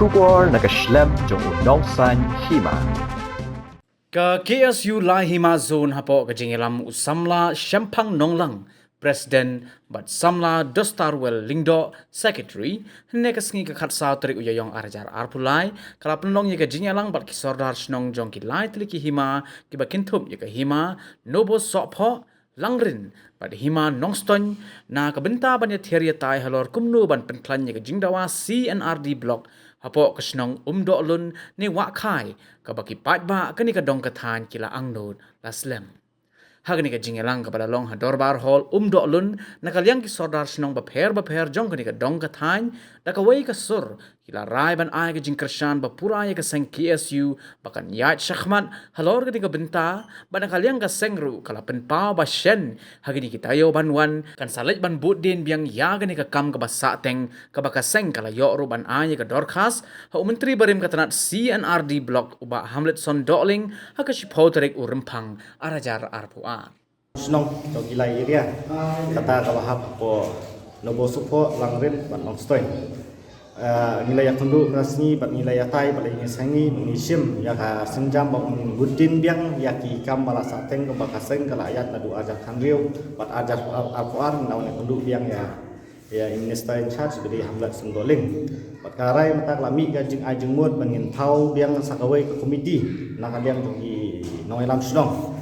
Shubor nakaslem jong unongsan hima. Ka KSU Lahima Zone hapo ka jingilam usamla Shampang Nonglang President bat samla Dostarwell Lingdo Secretary ne kasngi ka khatsa trik uyayong arajar arpulai kala penong ye ka jingilang bat kisordar snong jong ki lai tliki hima ki bakintup ye ka hima nobo sopho langrin bat hima nongston na ka benta ban ye theria tai halor kumnu ban penklan ye ka jingdawa CNRD block hapo kasnong umdolun ni wakai ka baki patba kani ka dong kathan kila angnod laslem hagani ka jingelang kepada long hadorbar hall umdolun nakalyang ki sordar snong bapher jong kani ka dong kathan da ka wei ka sur kila rai ban ai ka jingkershan bapura ya ka seng KSU bakan yat shakhmat halor kani ka benta ban nakalyang ka sengru kala penpau ba shen hagani ki tayo banwan kan salit ban budin biang ya kani ka kam ka basa teng ka baka seng kala yo ru ban ai ka dorkhas ha menteri barim katanat CNRD block uba Hamlet Son Doling ha ka shipotrek urempang arajar arpuan Senang jauh gila area kata kawahap po nobo supo langrin bat longstoy nilai yang tunduk rasmi bat nilai yatai bat ini sangi nisim ya ka senjam bat budin biang ya ki kam bala sateng ke bakaseng kala ayat nadu ajar kanriu bat ajar alquran naun tunduk biang ya minister in charge dari Hamlet Senggoling bat karai mata lami gajing ajeng mut bangin tau biang sakawai ke komiti nak adiang jogi noelam senong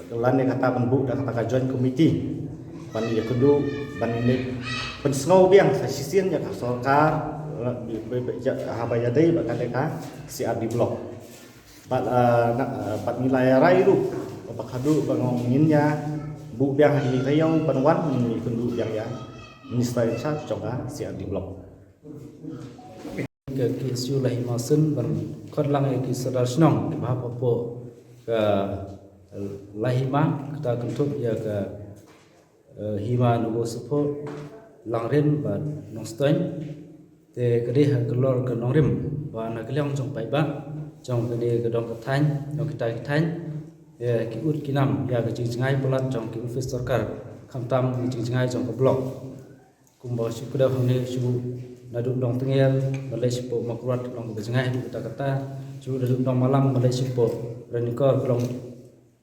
Tulan dia kata penbuk dah kata joint committee. Ban dia kudu ban ini pensengau biang sasisian ya kasolkar habaya dei ba kadeka CRD block. Bat nilai rai lu ba kadu bangonginnya bu biang hari rayau banwan ni kundu biang ya minister in charge coba CRD block. Ke KSU Lahima Sun ban khotlang ki sadar snong ba popo ke Lahima kita kentup ya ke hima nugo support langren ba nongstoin te kede ha kelor ke nongrim ba na kelyang jong pai ba jong kede ke dong kathan jong kita kathan ya ki ut kinam ya ke jingai pelat jong ki office sarkar khamtam ki jingai jong ke blok kumba su kuda hone su nadu dong tengel balai sipo makruat dong ke jingai kita kata su nadu dong malam balai sipo renikor dong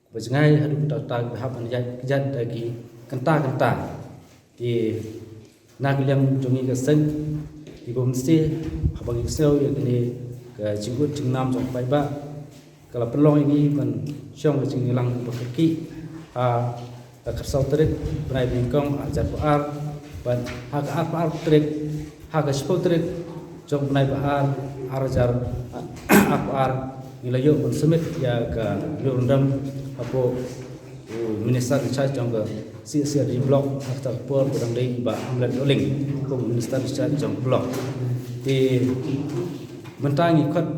Berjengai hadu kita tak berhap kejat lagi kenta di nak yang jongi keseng di komisi habang sel yang ini ke jingut jingnam jong pai ba kalau pelong ini kan syong ke jingilang berkaki kersau terik benai bingkong ajar par ban hak apa terik hak sepuluh terik jong benai par ajar apa nilayo bersemit ya ke lurundam apo minister in charge jong CCRD block atau por pedang dei ba Hamlet Doling ko minister in charge jong block di mentangi khot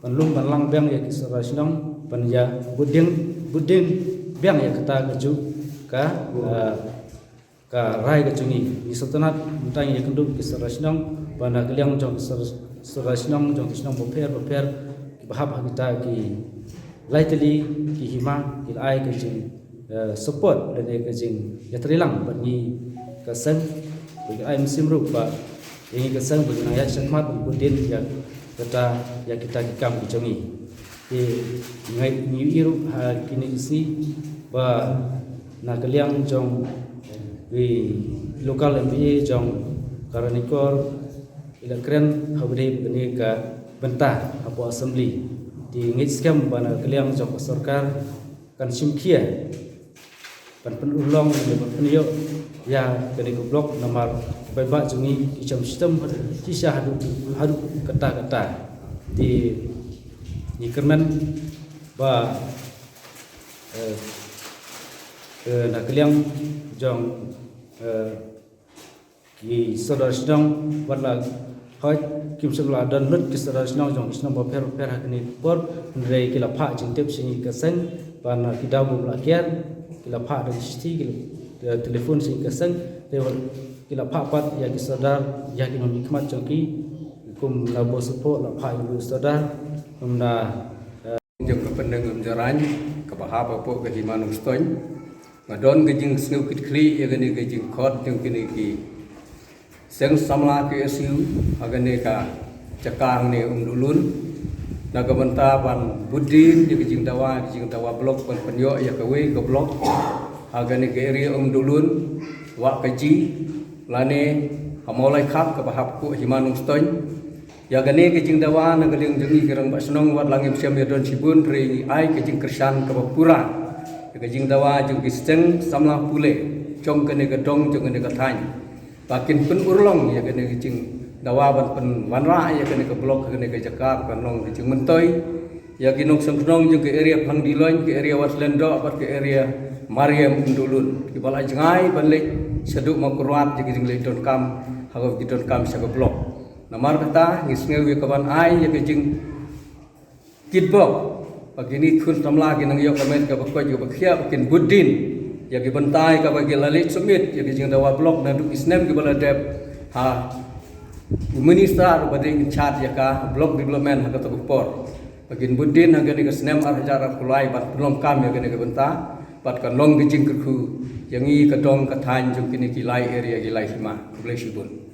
panlung banlang biang ya kisara sinong pan ya buding biang ya kata keju ka rai kejungi di sotanat mentangi ya kenduk kisara sinong bana keliang jong kisara sinong jong sinong boper bahap kita ki laiteli ki hima ki ai ke jing support dan ke jing ya terilang bagi kesen bagi ai musim ru ba ini kesen bagi ayat syakmat budin ya kata ya kita kikam dicongi di ngai new year kini isi ba na kaliang jong wi local MPA jong karanikor ila kren habde bani ka bentah apa assembly di ngitskem bana keliang jok sarkar kan simkia pan penulong ban penyo ya kene blok nomor bebak jungi di sistem kisah hadu kata di kermen ba na keliang jong ki saudara sedang wala hoi kim sebla dan lut kisara snong jong snong ba per hakni por rei kila pha jing tep singi kaseng ban kidau bu lakian kila pha da sti kila telefon singi kaseng lewat kila pha pat ya kisadar ya ki nomi khmat jong ki kum la bo support la pha ibu sadar kumna jong ka pendeng jaran ka bahapa po ka himanung stoin ngadon ka jing snu kit kli ya gani ka jing khot jong kini ki seng samla KSU agane ka cakang ni dulun naga benta ban budin je jing dawa blok ban penyo ya kawe ke blok aga ni ke area dulun wa kaji lane hamolai khap ke bahap ku himanung stoin ya gane ke jing dawa naga ling jengi kerang ba senong wat langim siam ya don sibun ri ai ke jing kersan ke bapura ke jing dawa jung kisteng samla pule chong kene ke dong jong kene ke thany bakin pun urlong ya kene ke jing dawa ban pen wanra ya kene ke blok kene ke jakap kan long ke jing mentoi ya kinong sengknong jung ke area phang diloin ke area waslendo apa ke area mariam dulun ki bala jengai ban le seduk makurat je jing le don kam hago ki don kam sa ke blok namar kata ngisnge wi kaban ai ya ke jing kitbok pagini kun tamla ginang yok kamen ka bakko jo bakhia bakin budin ya ki bentai ka bagi lalit sumit ya ki jing dawa blok na duk isnem ki bala dep ha minister bading chat ya ka blok development ha ka to por bagin budin ha gani ka snem ar hajar kulai bat belum kam ya gani ka benta bat kan long ki jing ku yang i ka dong ka than jung kini ki lai area ki lai hima blesibun